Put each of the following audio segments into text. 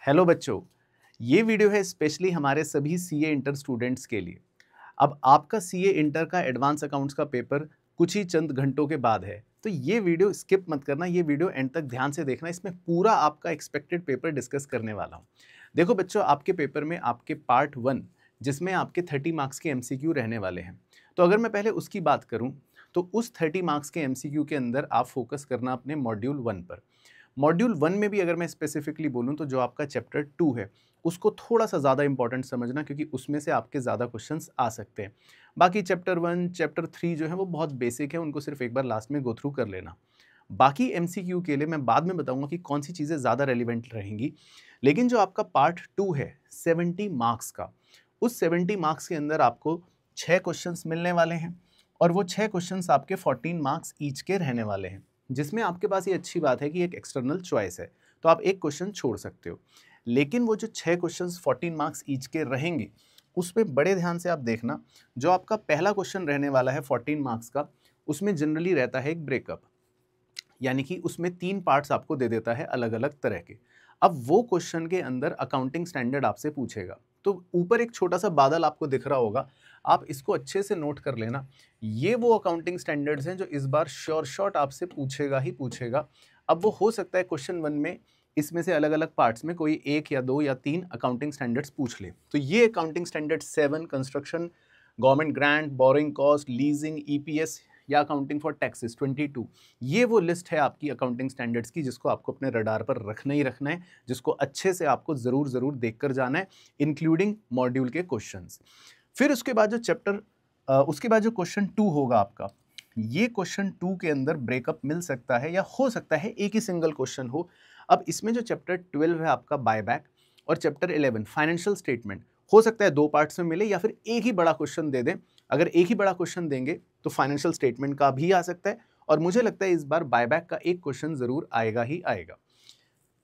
Hello बच्चों, ये video है स्पेशली हमारे सभी सीए इंटर स्टूडेंट्स के लिए। अब आपका सीए इंटर का एडवांस अकाउंट्स का पेपर कुछ ही चंद घंटों के बाद है, तो ये वीडियो स्किप मत करना, ये वीडियो एंड तक ध्यान से देखना। इसमें पूरा आपका एक्सपेक्टेड पेपर डिस्कस करने वाला हूँ। देखो बच्चों, आपके पेपर में आपके पार्ट 1 जिसमें आपके 30 मार्क्स के एमसीक्यू रहने वाले हैं, तो अगर मैं पहले उसकी बात करूँ तो उस 30 मार्क्स के एमसीक्यू के अंदर आप फोकस करना अपने मॉड्यूल 1 पर। मॉड्यूल 1 में भी अगर मैं स्पेसिफिकली बोलूँ तो जो आपका चैप्टर 2 है, उसको थोड़ा-सा ज़्यादा इंपॉर्टेंट समझना, क्योंकि उसमें से आपके ज़्यादा क्वेश्चंस आ सकते हैं। बाकी चैप्टर 1, चैप्टर 3 जो है वो बहुत बेसिक है, उनको सिर्फ एक बार लास्ट में गो थ्रू कर लेना। बाकी एमसीक्यू के लिए मैं बाद में बताऊँगा कि कौन-सी चीज़ें ज़्यादा रेलेवेंट रहेंगी। लेकिन जो आपका पार्ट 2 है 70 मार्क्स का, उस 70 मार्क्स के अंदर आपको 6 क्वेश्चंस मिलने वाले हैं और वो 6 क्वेश्चंस आपके 14 मार्क्स ईच के रहने वाले हैं। जिसमें आपके पास ये अच्छी बात है कि एक एक्सटर्नल चॉइस है, तो आप एक क्वेश्चन छोड़ सकते हो। लेकिन वो जो 6 क्वेश्चंस 14 मार्क्स ईच के रहेंगे, उसमें बड़े ध्यान से आप देखना। जो आपका पहला क्वेश्चन रहने वाला है 14 मार्क्स का, उसमें जनरली रहता है एक ब्रेकअप, यानी कि उसमें 3 पार्ट्स आपको दे देता है अलग-अलग तरह के। अब वो क्वेश्चन के अंदर अकाउंटिंग स्टैंडर्ड आपसे पूछेगा। तो ऊपर एक छोटा-सा बादल आपको दिख रहा होगा, आप इसको अच्छे से नोट कर लेना। ये वो अकाउंटिंग स्टैंडर्ड्स हैं जो इस बार श्योर शॉट आपसे पूछेगा ही पूछेगा। अब वो हो सकता है क्वेश्चन 1 में इसमें से अलग-अलग पार्ट्स में कोई 1 या 2 या 3 अकाउंटिंग स्टैंडर्ड्स पूछ ले। तो ये accounting standard 7 construction, government grant, boring cost, leasing, EPS या अकाउंटिंग फॉर टैक्सेस 22, ये वो लिस्ट है आपकी अकाउंटिंग स्टैंडर्ड्स की, जिसको आपको अपने रडार पर रखना ही रखना है, जिसको अच्छे से आपको ज़रूर देखकर जाना है, इंक्लूडिंग मॉड्यूल के क्वेश्चंस। फिर उसके बाद जो उसके बाद जो क्वेश्चन 2 होगा आपका, ये क्वेश्चन 2 के अंदर ब्रेकअप मिल सकता है या हो सकता है एक ही सिंगल क्वेश्चन हो। अब इसमें जो चैप्टर 12 है आपका बायबैक और चैप्टर 11 फाइनेंशियल स्टेटमेंट, हो सकता है 2 पार्ट्स में मिले या फिर एक ही बड़ा क्वेश्चन दे दें। अगर एक ही बड़ा क्वेश्चन देंगे तो फाइनेंशियल स्टेटमेंट का भी आ सकता है, और मुझे लगता है इस बार बायबैक का एक क्वेश्चन ज़रूर आएगा ही आएगा।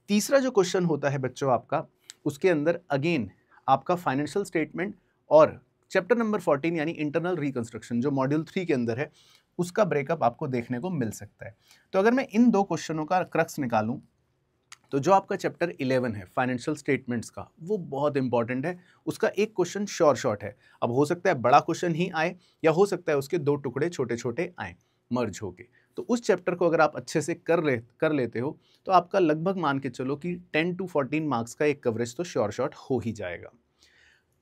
तीसरा जो क्वेश्चन होता है बच्चों आपका, उसके अंदर अगेन आपका फाइनेंशियल स्टेटमेंट और चैप्टर नंबर 14 यानी इंटरनल रिकंस्ट्रक्शन जो मॉड्यूल 3 के अंदर है, उसका ब्रेकअप आपको देखने को मिल सकता है। तो अगर मैं इन 2 क्वेश्चनों का क्रक्स निकालूं, तो जो आपका चैप्टर 11 है फाइनेंशियल स्टेटमेंट्स का, वो बहुत इंपॉर्टेंट है। उसका एक क्वेश्चन श्योर शॉट है। अब हो सकता है बड़ा क्वेश्चन ही आए या हो सकता है उसके 2 टुकड़े छोटे-छोटे आए मर्ज होके। तो उस चैप्टर को अगर आप अच्छे से कर लेते हो, तो आपका लगभग मान के चलो कि 10 टू 14 मार्क्स का एक कवरेज तो श्योर शॉट हो ही जाएगा।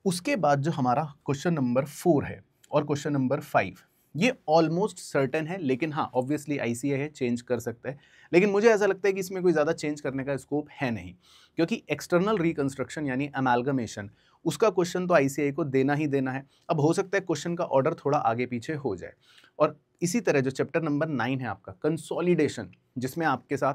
उसके बाद जो हमारा क्वेश्चन नंबर 4 है और क्वेश्चन नंबर 5, ये ऑलमोस्ट सर्टेन है, लेकिन हाँ ऑब्वियसली आईसीए है, चेंज कर सकता है। लेकिन मुझे ऐसा लगता है कि इसमें कोई ज़्यादा चेंज करने का स्कोप है नहीं, क्योंकि एक्सटर्नल रिकंस्ट्रक्शन यानी अमेलगमेशन, उसका क्वेश्चन तो आईसीए को देना ही देना है। अब हो सकता है क्वेश्चन का ऑर्डर थोड़ा आगे पीछे हो जाए। और इसी तरह जो चैप्टर नंबर 9 है आपका कंसोलिडेशन, जिसमें आपके साथ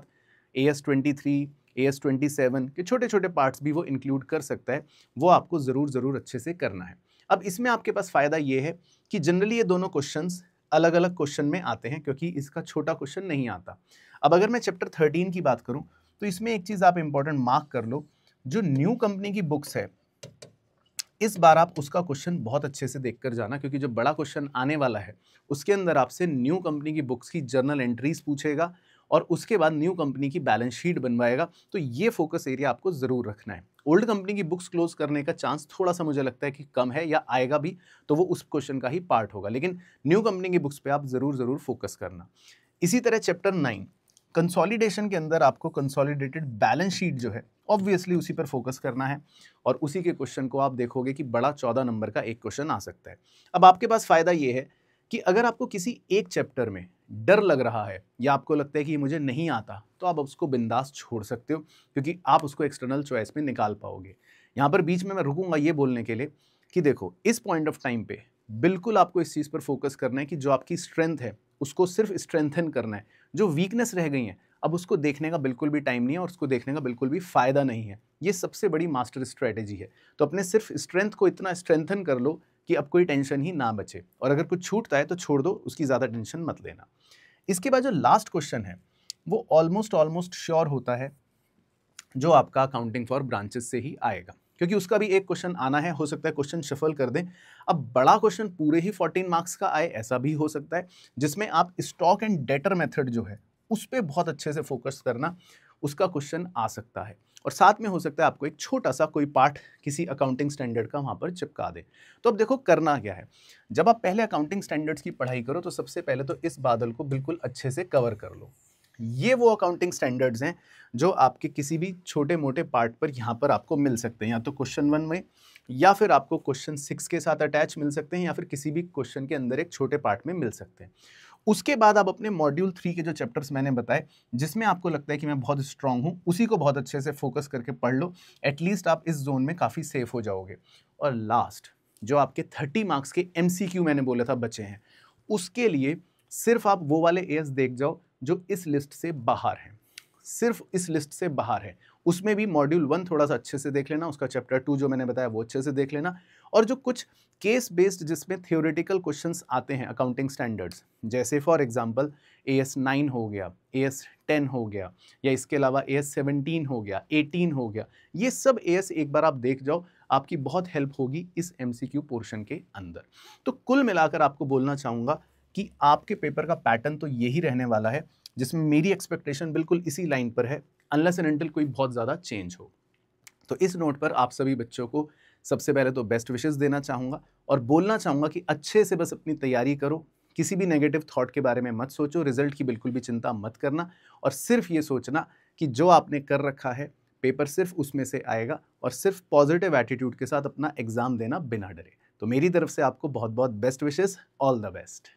AS23, AS27 के छोटे-छोटे पार्ट्स भी वो इंक्लूड कर सकता है, वो आपको ज़रूर अच्छे से करना है। अब इसमें आपके पास फ़ायदा ये है कि जनरली ये दोनों क्वेश्चंस अलग-अलग क्वेश्चन में आते हैं, क्योंकि इसका छोटा क्वेश्चन नहीं आता। अब अगर मैं चैप्टर 13 की बात करूँ, तो इसमें एक चीज़ आप इंपॉर्टेंट मार्क कर लो, जो न्यू कंपनी की बुक्स है, इस बार आप उसका क्वेश्चन बहुत अच्छे से देखकर जाना, क्योंकि जो बड़ा क्वेश्चन आने वाला है उसके अंदर आपसे न्यू कंपनी की बुक्स की जर्नल एंट्रीज पूछेगा और उसके बाद न्यू कंपनी की बैलेंस शीट बनवाएगा। तो ये फोकस एरिया आपको जरूर रखना है। ओल्ड कंपनी की बुक्स क्लोज करने का चांस थोड़ा सा मुझे लगता है कि कम है, या आएगा भी तो वो उस क्वेश्चन का ही पार्ट होगा, लेकिन न्यू कंपनी की बुक्स पे आप जरूर फोकस करना। इसी तरह चैप्टर 9 कंसोलिडेशन के अंदर आपको कंसोलिडेटेड बैलेंस शीट जो है, ऑब्वियसली उसी पर फोकस करना है, और उसी के क्वेश्चन को आप देखोगे कि बड़ा 14 नंबर का एक क्वेश्चन आ सकता है। अब आपके पास फायदा ये है कि अगर आपको किसी एक चैप्टर में डर लग रहा है या आपको लगता है कि ये मुझे नहीं आता, तो आप उसको बिंदास छोड़ सकते हो, क्योंकि आप उसको एक्सटर्नल चॉइस में निकाल पाओगे। यहाँ पर बीच में मैं रुकूंगा ये बोलने के लिए कि देखो, इस पॉइंट ऑफ टाइम पे बिल्कुल आपको इस चीज़ पर फोकस करना है कि जो आपकी स्ट्रेंथ है उसको सिर्फ स्ट्रेंथन करना है। जो वीकनेस रह गई है, अब उसको देखने का बिल्कुल भी टाइम नहीं है और उसको देखने का बिल्कुल भी फायदा नहीं है। ये सबसे बड़ी मास्टर स्ट्रेटेजी है। तो अपने सिर्फ स्ट्रेंथ को इतना स्ट्रेंथन कर लो कि अब कोई टेंशन ही ना बचे, और अगर कुछ छूटता है तो छोड़ दो, उसकी ज़्यादा टेंशन मत लेना। इसके बाद जो लास्ट क्वेश्चन है वो ऑलमोस्ट श्योर होता है, जो आपका अकाउंटिंग फॉर ब्रांचेस से ही आएगा, क्योंकि उसका भी एक क्वेश्चन आना है। हो सकता है क्वेश्चन शफल कर दें। अब बड़ा क्वेश्चन पूरे ही 14 मार्क्स का आए, ऐसा भी हो सकता है, जिसमें आप स्टॉक एंड डेटर मेथड जो है उस पर बहुत अच्छे से फोकस करना। उसका क्वेश्चन आ सकता है। और साथ में हो सकता है आपको एक छोटा सा कोई पार्ट किसी अकाउंटिंग स्टैंडर्ड का वहाँ पर चिपका दे। तो अब देखो करना क्या है, जब आप पहले अकाउंटिंग स्टैंडर्ड्स की पढ़ाई करो तो सबसे पहले तो इस बादल को बिल्कुल अच्छे से कवर कर लो। ये वो अकाउंटिंग स्टैंडर्ड्स हैं जो आपके किसी भी छोटे मोटे पार्ट पर यहाँ पर आपको मिल सकते हैं, या तो क्वेश्चन 1 में, या फिर आपको क्वेश्चन 6 के साथ अटैच मिल सकते हैं, या फिर किसी भी क्वेश्चन के अंदर एक छोटे पार्ट में मिल सकते हैं। उसके बाद आप अपने मॉड्यूल 3 के जो चैप्टर्स मैंने बताए, जिसमें आपको लगता है कि मैं बहुत स्ट्रांग हूँ, उसी को बहुत अच्छे से फोकस करके पढ़ लो। एटलीस्ट आप इस जोन में काफ़ी सेफ हो जाओगे। और लास्ट जो आपके 30 मार्क्स के MCQ मैंने बोला था बचे हैं, उसके लिए सिर्फ आप वो वाले एएस देख जाओ जो इस लिस्ट से बाहर हैं, सिर्फ इस लिस्ट से बाहर है। उसमें भी मॉड्यूल 1 थोड़ा सा अच्छे से देख लेना, उसका चैप्टर 2 जो मैंने बताया वो अच्छे से देख लेना, और जो कुछ केस बेस्ड जिसमें थियोरेटिकल क्वेश्चंस आते हैं अकाउंटिंग स्टैंडर्ड्स, जैसे फॉर एग्जांपल AS 9 हो गया, AS 10 हो गया, या इसके अलावा AS 17 हो गया, 18 हो गया, ये सब AS एक बार आप देख जाओ, आपकी बहुत हेल्प होगी इस MCQ पोर्शन के अंदर। तो कुल मिलाकर आपको बोलना चाहूँगा कि आपके पेपर का पैटर्न तो यही रहने वाला है, जिसमें मेरी एक्सपेक्टेशन बिल्कुल इसी लाइन पर है, अनलेस एंड अनटिल कोई बहुत ज़्यादा चेंज हो। तो इस नोट पर आप सभी बच्चों को सबसे पहले तो बेस्ट विशेस देना चाहूँगा, और बोलना चाहूँगा कि अच्छे से बस अपनी तैयारी करो, किसी भी नेगेटिव थॉट के बारे में मत सोचो, रिजल्ट की बिल्कुल भी चिंता मत करना, और सिर्फ ये सोचना कि जो आपने कर रखा है पेपर सिर्फ उसमें से आएगा, और सिर्फ पॉजिटिव एटीट्यूड के साथ अपना एग्जाम देना बिना डरे। तो मेरी तरफ से आपको बहुत बहुत best wishes, all the best.